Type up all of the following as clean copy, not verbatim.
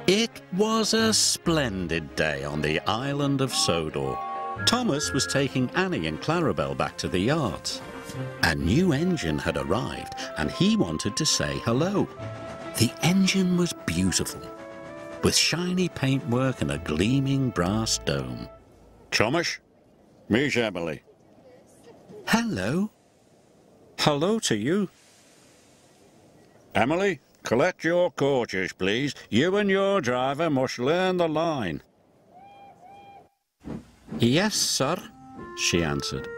It was a splendid day on the island of Sodor. Thomas was taking Annie and Clarabel back to the yards. A new engine had arrived and he wanted to say hello. The engine was beautiful, with shiny paintwork and a gleaming brass dome. Thomas, meet Emily. Hello. Hello to you. Emily, collect your coaches, please. You and your driver must learn the line. Yes, sir, she answered.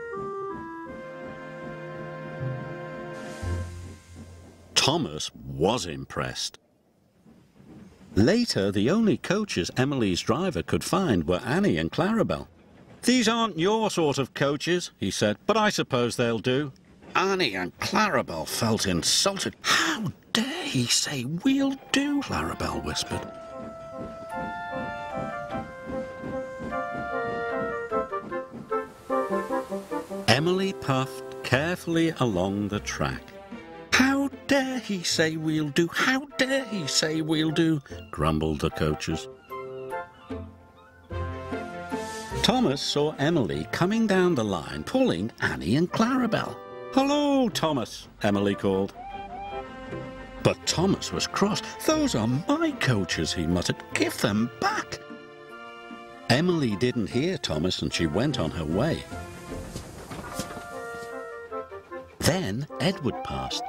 Thomas was impressed. Later, the only coaches Emily's driver could find were Annie and Clarabel. "These aren't your sort of coaches," he said, "but I suppose they'll do." Annie and Clarabel felt insulted. "How dare he say we'll do?" Clarabel whispered. Emily puffed carefully along the track. "How dare he say we'll do? How dare he say we'll do?" grumbled the coaches. Thomas saw Emily coming down the line, pulling Annie and Clarabel. "Hello, Thomas," Emily called. But Thomas was cross. "Those are my coaches," he muttered. "Give them back." Emily didn't hear Thomas and she went on her way. Then Edward passed.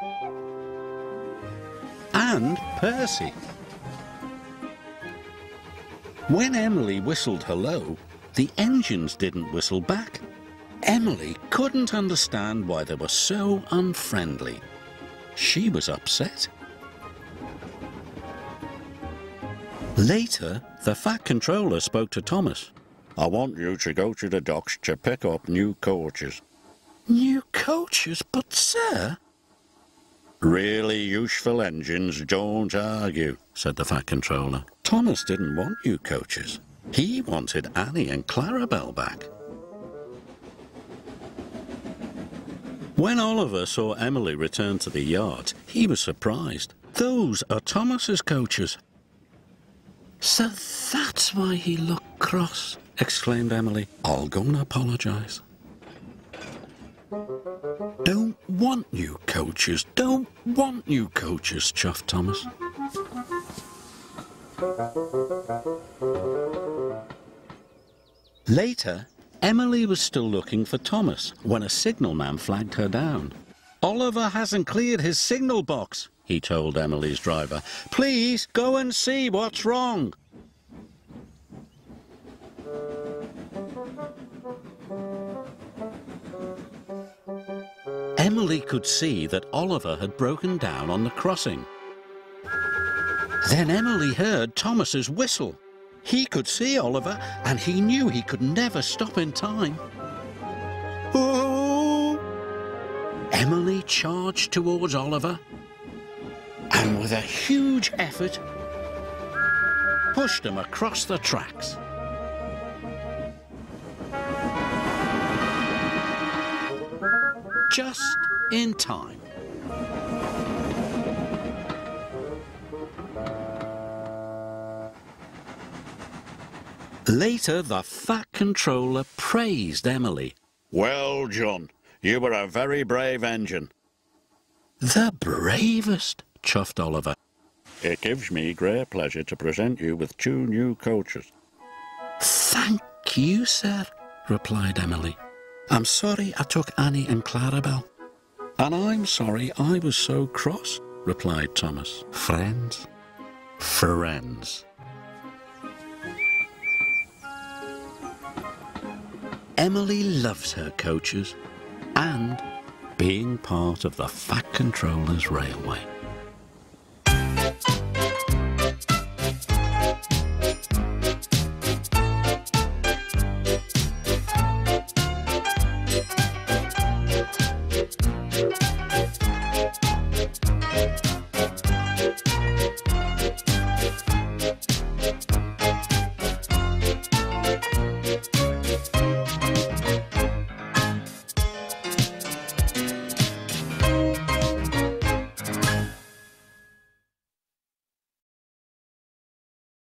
And Percy. When Emily whistled hello, the engines didn't whistle back. Emily couldn't understand why they were so unfriendly. She was upset. Later, the Fat Controller spoke to Thomas. "I want you to go to the docks to pick up new coaches." "New coaches? But, sir—" "Really useful engines don't argue," said the Fat Controller. Thomas didn't want new coaches. He wanted Annie and Clarabel back. When Oliver saw Emily return to the yard, he was surprised. "Those are Thomas's coaches." "So that's why he looked cross," exclaimed Emily. "I'll go and apologise." "Don't want new coaches, don't want new coaches," chuffed Thomas. Later, Emily was still looking for Thomas when a signalman flagged her down. "Oliver hasn't cleared his signal box," he told Emily's driver. "Please go and see what's wrong." Emily could see that Oliver had broken down on the crossing. Then Emily heard Thomas's whistle. He could see Oliver, and he knew he could never stop in time. Oh! Emily charged towards Oliver, and with a huge effort, pushed him across the tracks. Just in time. Later, the Fat Controller praised Emily. "Well, John, you were a very brave engine." "The bravest," chuffed Oliver. "It gives me great pleasure to present you with 2 new coaches." "Thank you, sir," replied Emily. "I'm sorry I took Annie and Clarabel." "And I'm sorry I was so cross," replied Thomas. Friends? Friends. Emily loves her coaches and being part of the Fat Controller's Railway.